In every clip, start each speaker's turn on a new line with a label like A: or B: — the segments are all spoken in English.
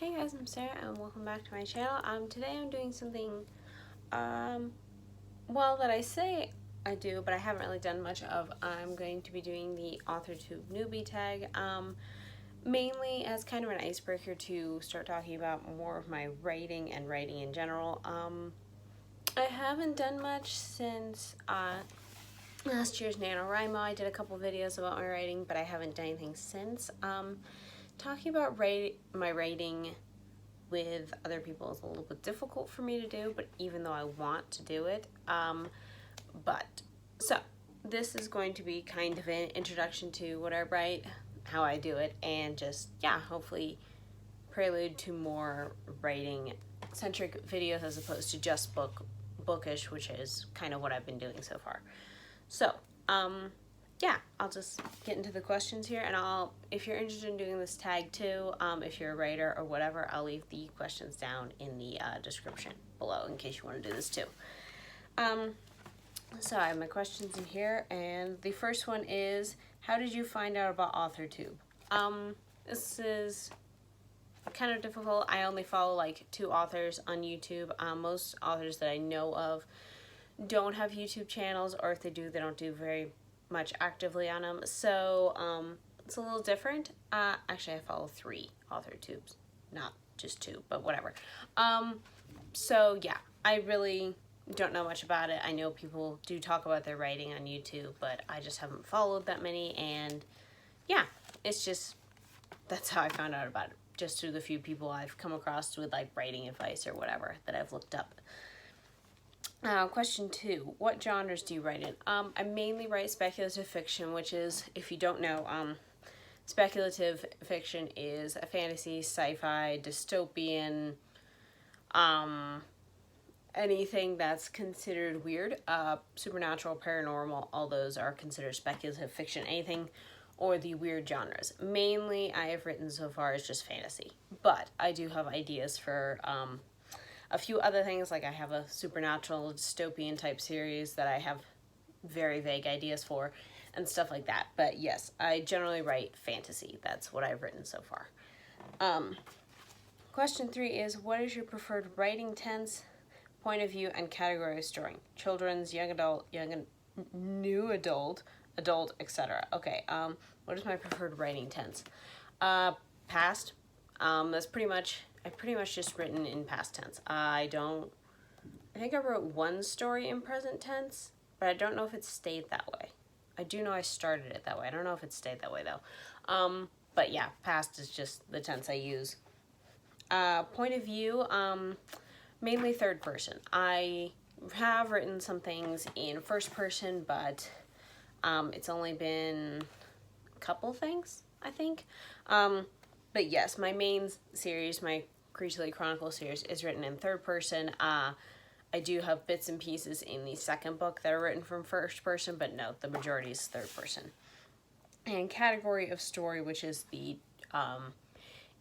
A: Hey guys, I'm Sarah and welcome back to my channel. Today I'm doing something, well, that I say I do, but I haven't really done much of. I'm going to be doing the AuthorTube Newbie tag, mainly as kind of an icebreaker to start talking about more of my writing and writing in general. I haven't done much since, last year's NaNoWriMo. I did a couple videos about my writing, but I haven't done anything since. Talking about my writing with other people is a little bit difficult for me to do, but even though I want to do it. So this is going to be kind of an introduction to what I write, how I do it, and just, yeah, hopefully prelude to more writing-centric videos as opposed to just bookish, which is kind of what I've been doing so far. So, yeah, I'll just get into the questions here, and if you're interested in doing this tag too, if you're a writer or whatever, I'll leave the questions down in the description below in case you want to do this too. So I have my questions in here, and the first one is, how did you find out about AuthorTube? This is kind of difficult. I only follow like 2 authors on YouTube. Most authors that I know of don't have YouTube channels, or if they do, they don't do very much actively on them, so it's a little different. Actually, I follow 3 AuthorTubes, not just 2, but whatever. So yeah, I really don't know much about it. I know people do talk about their writing on YouTube, but I just haven't followed that many, and yeah, it's just, that's how I found out about it, just through the few people I've come across with like writing advice or whatever that I've looked up. Question 2, what genres do you write in? I mainly write speculative fiction, which is, if you don't know, speculative fiction is a fantasy, sci-fi, dystopian, anything that's considered weird, supernatural, paranormal, all those are considered speculative fiction, anything or the weird genres. Mainly I have written so far is just fantasy, but I do have ideas for, a few other things, like I have a supernatural dystopian type series that I have very vague ideas for and stuff like that. But yes, I generally write fantasy. That's what I've written so far. Question 3 is, what is your preferred writing tense, point of view, and category of story? Children's, young adult, new adult, etc. Okay, what is my preferred writing tense? Past. That's pretty much, I've pretty much just written in past tense. I think I wrote 1 story in present tense, but I don't know if it stayed that way. I do know I started it that way. I don't know if it stayed that way though. But yeah, past is just the tense I use. Point of view, mainly third person. I have written some things in first person, but it's only been a couple things, I think. But yes, my main series, my Creaturely Chronicle series, is written in third person. I do have bits and pieces in the second book that are written from first person, but no, the majority is third person. And category of story, which is the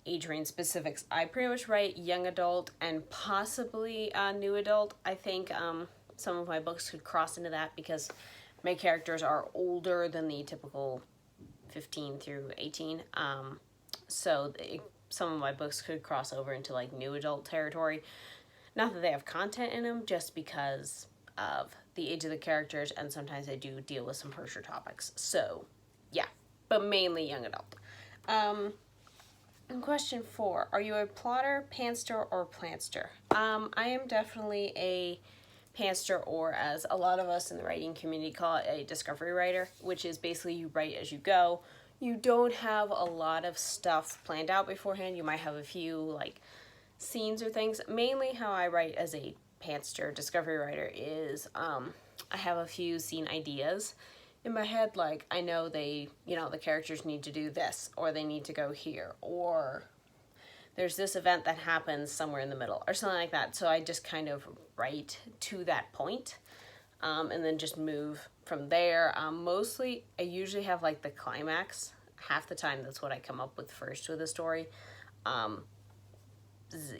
A: age range specifics, I pretty much write young adult and possibly new adult. I think some of my books could cross into that because my characters are older than the typical 15 through 18. So some of my books could cross over into like new adult territory. Not that they have content in them, just because of the age of the characters, and sometimes I do deal with some harsher topics. So yeah, but mainly young adult. Question 4, are you a plotter, panster, or plantster? I am definitely a panster, or as a lot of us in the writing community call it, a discovery writer, which is basically you write as you go. You don't have a lot of stuff planned out beforehand. You might have a few like scenes or things. Mainly how I write as a panster discovery writer is I have a few scene ideas in my head, like I know the characters need to do this, or they need to go here, or there's this event that happens somewhere in the middle or something like that. So I just kind of write to that point, and then just move from there. Mostly I usually have like the climax. Half the time that's what I come up with first with a story.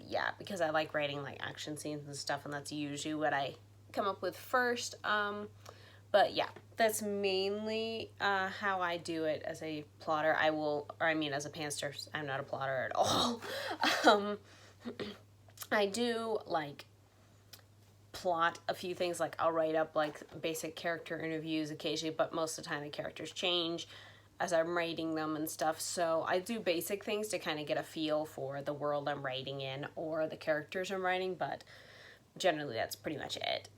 A: Yeah, because I like writing like action scenes and stuff, and that's usually what I come up with first. But yeah, that's mainly how I do it as a plotter. As a panster. I'm not a plotter at all. I do like plot a few things, like I'll write up like basic character interviews occasionally, but most of the time the characters change as I'm writing them and stuff. So I do basic things to kind of get a feel for the world I'm writing in or the characters I'm writing, but generally that's pretty much it.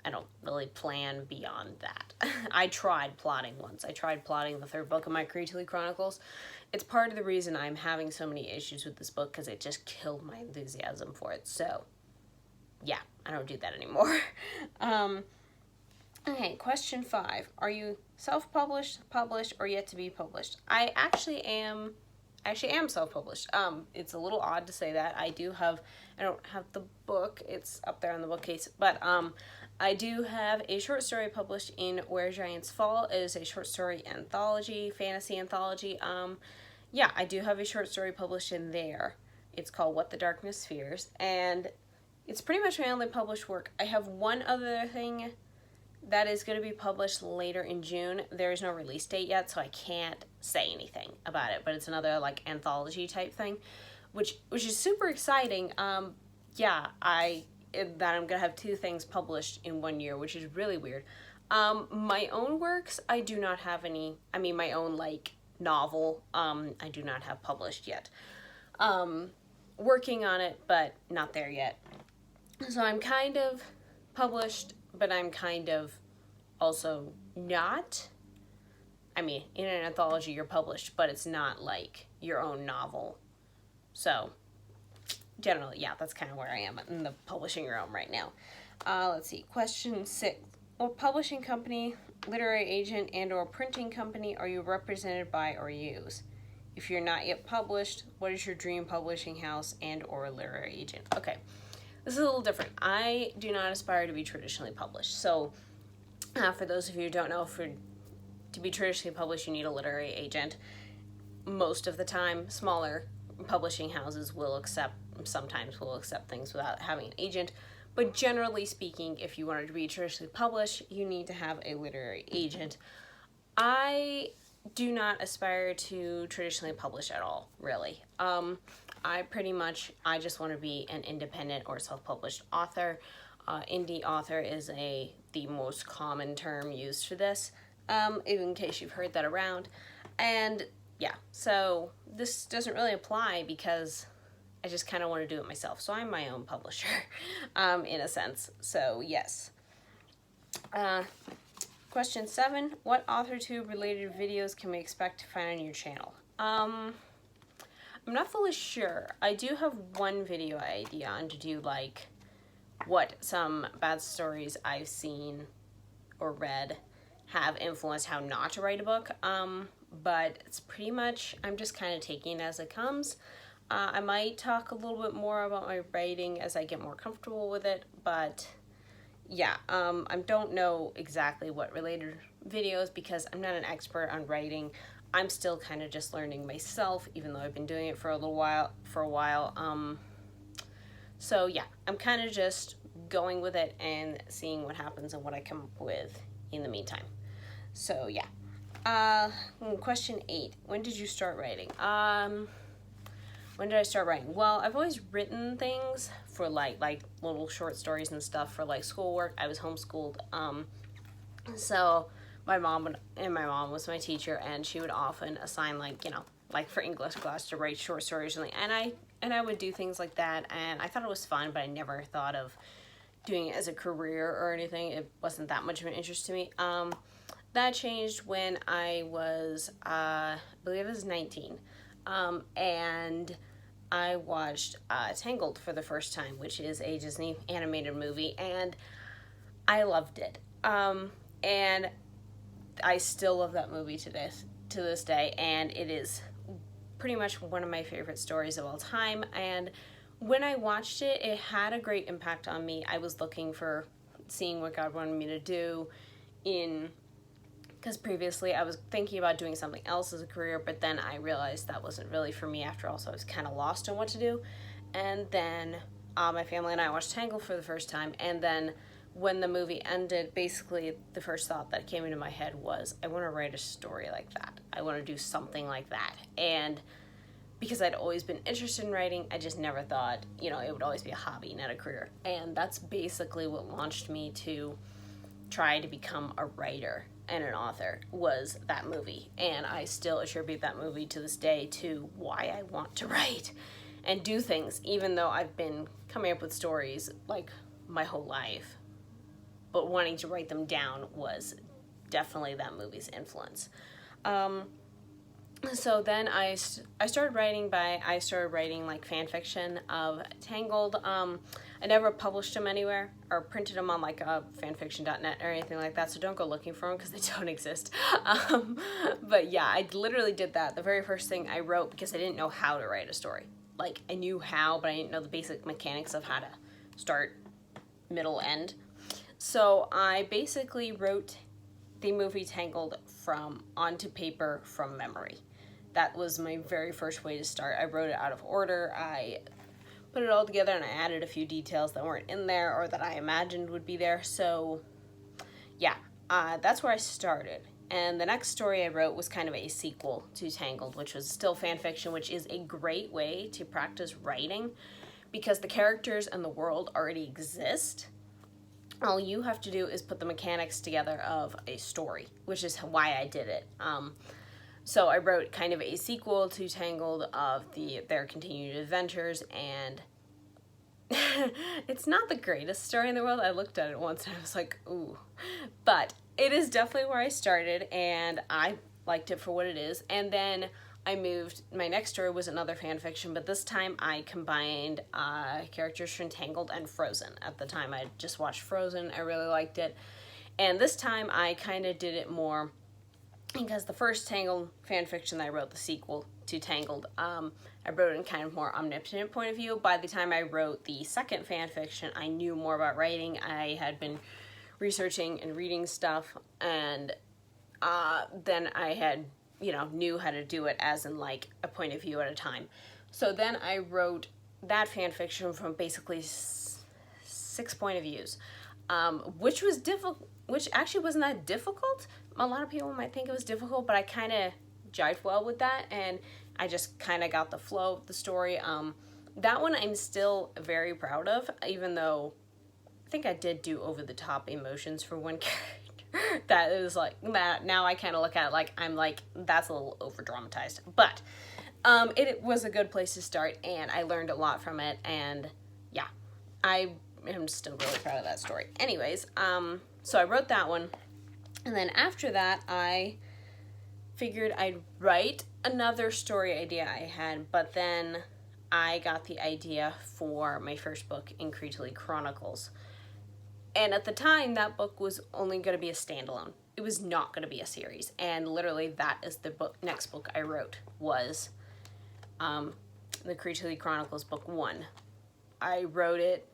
A: I don't really plan beyond that. I tried plotting once. I tried plotting the third book of my Creatively Chronicles. It's part of the reason I'm having so many issues with this book, because it just killed my enthusiasm for it. So, yeah, I don't do that anymore. Okay, question 5. Are you self-published, published, or yet to be published? I actually am self-published. It's a little odd to say that. I don't have the book. It's up there on the bookcase, but I do have a short story published in Where Giants Fall. It is a short story anthology, fantasy anthology. Yeah, I do have a short story published in there. It's called What the Darkness Fears, and it's pretty much my only published work. I have one other thing that is going to be published later in June. There is no release date yet, so I can't say anything about it, but it's another like anthology type thing, which is super exciting. Yeah, that I'm gonna have 2 things published in 1 year, which is really weird. My own works, I do not have any. I mean, my own like novel, I do not have published yet. Working on it, but not there yet. So I'm kind of published, but I'm kind of also not. I mean, in an anthology you're published, but it's not like your own novel. So generally, yeah, that's kind of where I am in the publishing realm right now. Let's see, question 6. What publishing company, literary agent, and or printing company are you represented by or use? If you're not yet published, what is your dream publishing house and or literary agent? Okay, this is a little different. I do not aspire to be traditionally published. So for those of you who don't know, to be traditionally published, you need a literary agent. Most of the time, smaller publishing houses sometimes will accept things without having an agent. But generally speaking, if you wanted to be traditionally published, you need to have a literary agent. I do not aspire to traditionally publish at all, really. I just want to be an independent or self-published author. Indie author is the most common term used for this, even in case you've heard that around. And yeah, so this doesn't really apply because I just kind of want to do it myself. So I'm my own publisher, in a sense. So yes. Question 7. What AuthorTube related videos can we expect to find on your channel? I'm not fully sure. I do have one video idea on to do like what some bad stories I've seen or read have influenced how not to write a book. But it's pretty much, I'm just kind of taking it as it comes. I might talk a little bit more about my writing as I get more comfortable with it, but yeah, I don't know exactly what related videos because I'm not an expert on writing. I'm still kind of just learning myself, even though I've been doing it for a while. So yeah, I'm kind of just going with it and seeing what happens and what I come up with in the meantime. So yeah. Question 8. When did you start writing? When did I start writing? Well, I've always written things for like little short stories and stuff for like schoolwork. I was homeschooled. So my mom was my teacher, and she would often assign like for English class to write short stories or something. And I would do things like that, and I thought it was fun, but I never thought of doing it as a career or anything. It wasn't that much of an interest to me. That changed when I was, I believe I was 19. And I watched Tangled for the first time, which is a Disney animated movie, and I loved it. And I still love that movie to this day, and it is pretty much one of my favorite stories of all time. And when I watched it, it had a great impact on me. I was seeing what God wanted me to do because previously I was thinking about doing something else as a career, but then I realized that wasn't really for me after all, so I was kind of lost on what to do. And then my family and I watched Tangled for the first time, and then when the movie ended, basically the first thought that came into my head was, I want to write a story like that. I want to do something like that. And because I'd always been interested in writing, I just never thought, you know, it would always be a hobby, not a career. And that's basically what launched me to try to become a writer and an author, was that movie. And I still attribute that movie to this day to why I want to write and do things, even though I've been coming up with stories like my whole life. But wanting to write them down was definitely that movie's influence. So then I started writing like fan fiction of Tangled. I never published them anywhere or printed them on like fanfiction.net or anything like that, so don't go looking for them because they don't exist. But yeah, I literally did that. The very first thing I wrote, because I didn't know how to write a story. Like, I knew how, but I didn't know the basic mechanics of how to start, middle, end. So I basically wrote the movie Tangled onto paper from memory. That was my very first way to start. I wrote it out of order. I put it all together and I added a few details that weren't in there or that I imagined would be there. So yeah, that's where I started. And the next story I wrote was kind of a sequel to Tangled, which was still fan fiction, which is a great way to practice writing because the characters and the world already exist. All you have to do is put the mechanics together of a story, which is why I did it. So I wrote kind of a sequel to Tangled of their continued adventures, and it's not the greatest story in the world. I looked at it once and I was like, ooh. But it is definitely where I started, and I liked it for what it is. And then I moved, my next story was another fan fiction, but this time I combined characters from Tangled and Frozen. At the time I just watched Frozen, I really liked it. And this time I kind of did it more, because the first Tangled fan fiction that I wrote, the sequel to Tangled, I wrote it in kind of more omnipotent point of view. By the time I wrote the second fan fiction, I knew more about writing. I had been researching and reading stuff, and then I had, knew how to do it as in like a point of view at a time. So then I wrote that fan fiction from basically 6 point of views, which was difficult, which actually wasn't that difficult. A lot of people might think it was difficult, but I kind of jived well with that, and I just kind of got the flow of the story. That one I'm still very proud of, even though I think I did do over-the-top emotions for one character. That is like, that now I kind of look at it like, I'm like, that's a little over-dramatized. But it was a good place to start, and I learned a lot from it, and yeah, I am still really proud of that story. Anyways, so I wrote that one. And then after that, I figured I'd write another story idea I had, but then I got the idea for my first book, Increasingly Chronicles. And at the time, that book was only going to be a standalone. It was not going to be a series. And literally, that is the next book I wrote, was the Increasingly Chronicles Book 1. I wrote it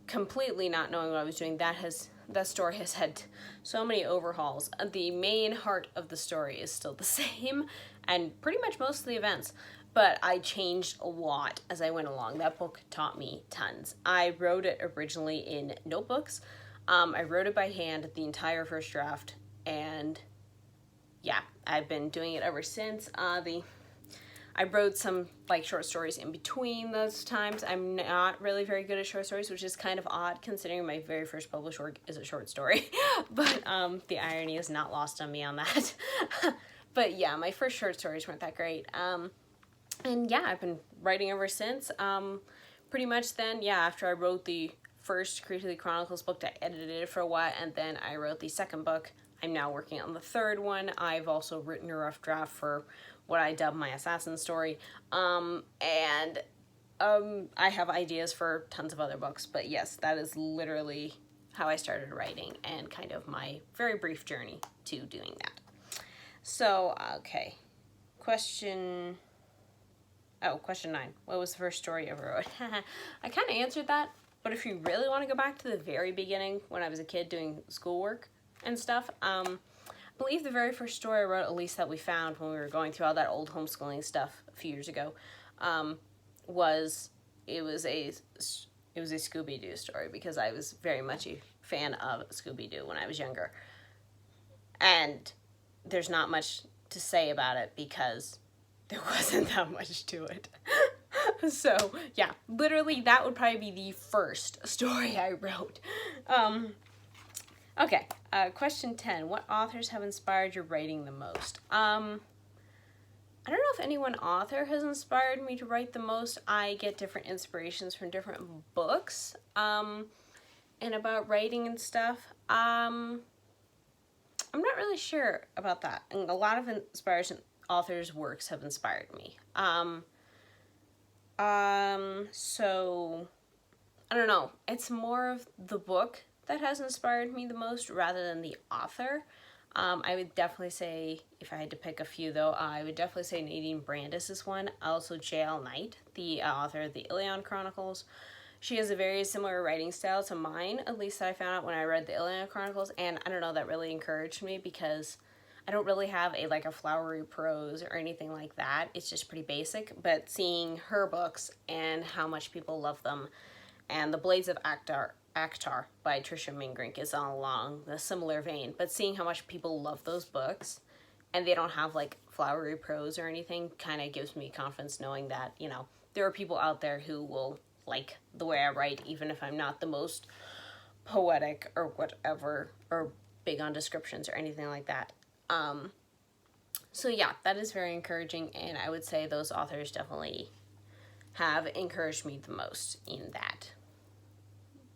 A: completely not knowing what I was doing. That story has had so many overhauls. The main heart of the story is still the same, and pretty much most of the events, but I changed a lot as I went along. That book taught me tons. I wrote it originally in notebooks. I wrote it by hand, the entire first draft, and yeah, I've been doing it ever since. I wrote some short stories in between those times. I'm not really very good at short stories, which is kind of odd considering my very first published work is a short story. But the irony is not lost on me on that. But yeah, my first short stories weren't that great. And yeah, I've been writing ever since. Pretty much then, yeah, after I wrote the first Increasingly Chronicles book, I edited it for a while, and then I wrote the second book. I'm now working on the third one. I've also written a rough draft for what I dubbed my assassin story, and I have ideas for tons of other books, but yes, that is literally how I started writing and kind of my very brief journey to doing that. So, okay, question 9. What was the first story you ever wrote? I kind of answered that, but if you really want to go back to the very beginning, when I was a kid doing schoolwork and stuff, I believe the very first story I wrote, at least that we found when we were going through all that old homeschooling stuff a few years ago, was a Scooby-Doo story, because I was very much a fan of Scooby-Doo when I was younger. And there's not much to say about it because there wasn't that much to it. So, yeah, literally that would probably be the first story I wrote. Okay, question 10. What authors have inspired your writing the most? I don't know if any one author has inspired me to write the most. I get different inspirations from different books, and about writing and stuff. I'm not really sure about that. And a lot of inspiration authors' works have inspired me. So, I don't know. It's more of the book that has inspired me the most rather than the author. I would definitely say, if I had to pick a few though, I would definitely say Nadine Brandis is one. Also J.L. Knight, the author of the Ilion Chronicles. She has a very similar writing style to mine, at least that I found out when I read the Ilion Chronicles, and I don't know, that really encouraged me because I don't really have a flowery prose or anything like that. It's just pretty basic, but seeing her books and how much people love them, and The Blades of Actar by Tricia Mingrink is along the similar vein, but seeing how much people love those books and they don't have flowery prose or anything kind of gives me confidence knowing that, there are people out there who will like the way I write, even if I'm not the most poetic or whatever, or big on descriptions or anything like that. So yeah, that is very encouraging, and I would say those authors definitely have encouraged me the most in that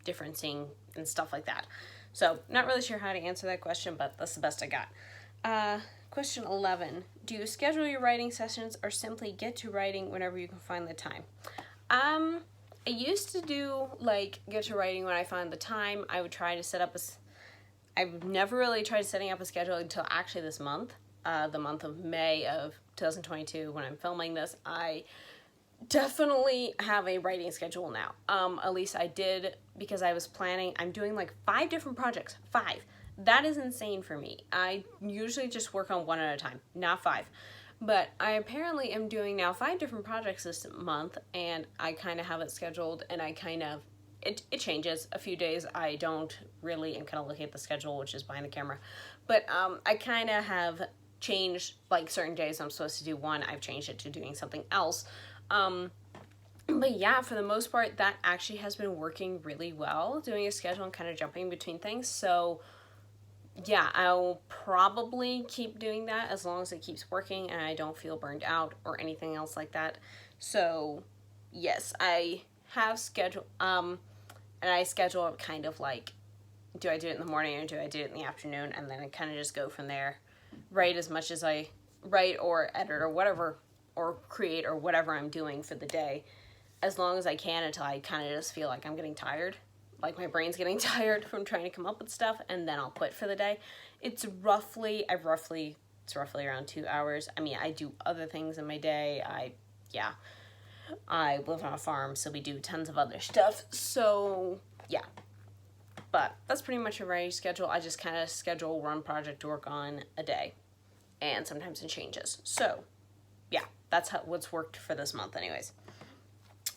A: differencing and stuff like that. So not really sure how to answer that question, but that's the best I got. Question 11. Do you schedule your writing sessions or simply get to writing whenever you can find the time? I used to do get to writing when I find the time. I would try to set up I've never really tried setting up a schedule until actually this month, the month of May of 2022 when I'm filming this. I definitely have a writing schedule now. At least I did, because I was planning, I'm doing 5 different projects. 5. That is insane for me. I usually just work on one at a time, not 5. But I apparently am doing now 5 different projects this month, and I kind of have it scheduled, and I kind of, it changes. A few days I don't really, I'm kind of looking at the schedule, which is behind the camera, but I kind of have changed, certain days I'm supposed to do one, I've changed it to doing something else. But yeah, for the most part, that actually has been working really well, doing a schedule and kind of jumping between things. So yeah, I'll probably keep doing that as long as it keeps working and I don't feel burned out or anything else like that. So yes, I have scheduled, and I schedule it kind of do I do it in the morning or do I do it in the afternoon? And then I kind of just go from there, write as much as I write or edit or whatever, or create or whatever I'm doing for the day, as long as I can, until I kind of just feel like I'm getting tired. My brain's getting tired from trying to come up with stuff, and then I'll quit for the day. It's roughly around 2 hours. I mean, I do other things in my day. I live on a farm, so we do tons of other stuff. So yeah, but that's pretty much a writing schedule. I just kind of schedule one project to work on a day, and sometimes it changes. So yeah, that's what's worked for this month anyways.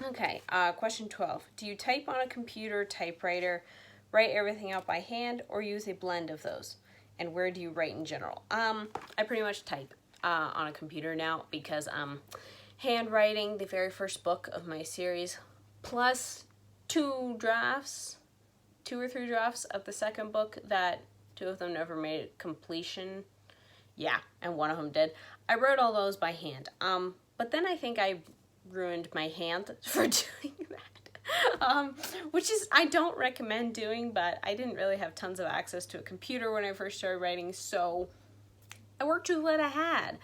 A: Okay, question 12. Do you type on a computer, typewriter, write everything out by hand, or use a blend of those? And where do you write in general? I pretty much type on a computer now, because handwriting, the very first book of my series, plus 2 or 3 drafts of the second book that 2 of them never made completion. Yeah, and 1 of them did. I wrote all those by hand. But then I think I ruined my hand for doing that. Which is, I don't recommend doing, but I didn't really have tons of access to a computer when I first started writing, so I worked with what I had.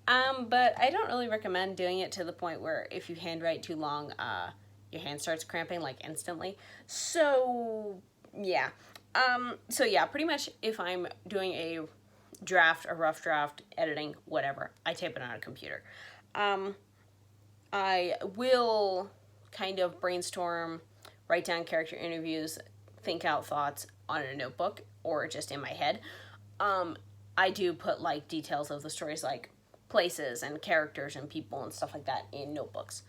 A: But I don't really recommend doing it to the point where if you handwrite too long, your hand starts cramping instantly. So yeah. Pretty much if I'm doing a draft, a rough draft, editing, whatever, I type it on a computer. I will kind of brainstorm, write down character interviews, think out thoughts on a notebook or just in my head. I do put details of the stories, places and characters and people and stuff like that in notebooks.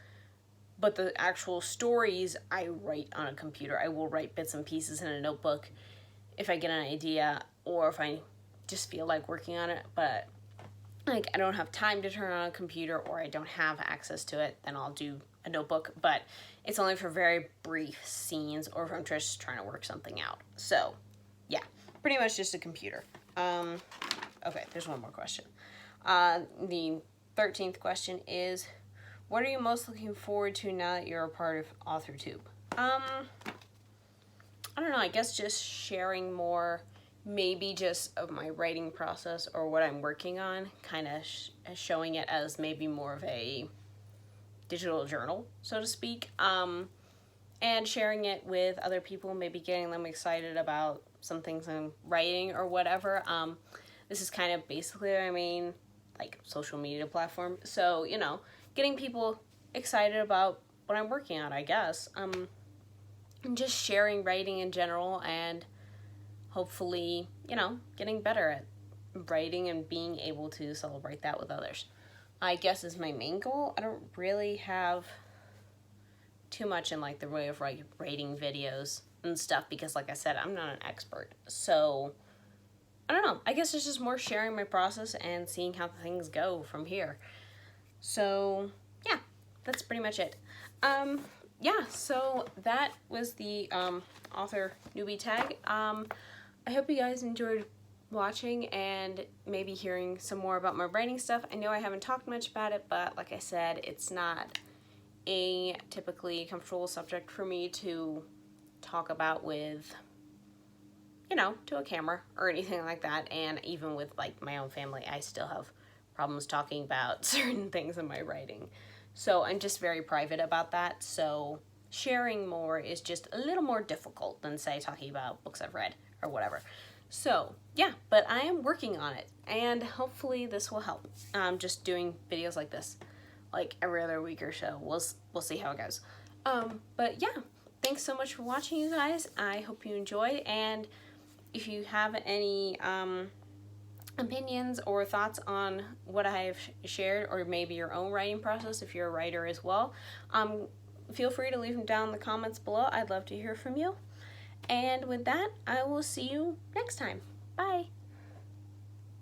A: But the actual stories I write on a computer. I will write bits and pieces in a notebook if I get an idea or if I just feel like working on it, but like I don't have time to turn on a computer or I don't have access to it, then I'll do a notebook, but it's only for very brief scenes or if I'm just trying to work something out. So yeah, pretty much just a computer. Okay, there's one more question. The 13th question is, what are you most looking forward to now that you're a part of AuthorTube? I don't know, I guess just sharing more, maybe just of my writing process or what I'm working on, kind of showing it as maybe more of a digital journal, so to speak, and sharing it with other people, maybe getting them excited about some things I'm writing or whatever. This is kind of basically what I mean, like social media platform. So, you know, getting people excited about what I'm working on, I guess. And just sharing writing in general and hopefully, you know, getting better at writing and being able to celebrate that with others, I guess, is my main goal. I don't really have too much in like the way of like writing videos and stuff because like I said, I'm not an expert. So I don't know. I guess it's just more sharing my process and seeing how things go from here. So yeah, that's pretty much it. Yeah, so that was the author newbie tag. I hope you guys enjoyed watching and maybe hearing some more about my writing stuff. I know I haven't talked much about it, but like I said, it's not a typically comfortable subject for me to talk about with, you know, to a camera or anything like that. And even with like my own family, I still have problems talking about certain things in my writing. So I'm just very private about that. So sharing more is just a little more difficult than, say, talking about books I've read or whatever. So yeah, but I am working on it and hopefully this will help. Just doing videos like this like every other week or so. We'll see how it goes. But yeah, thanks so much for watching, you guys. I hope you enjoyed, and if you have any opinions or thoughts on what I've shared, or maybe your own writing process if you're a writer as well, feel free to leave them down in the comments below. I'd love to hear from you. And with that, I will see you next time. Bye!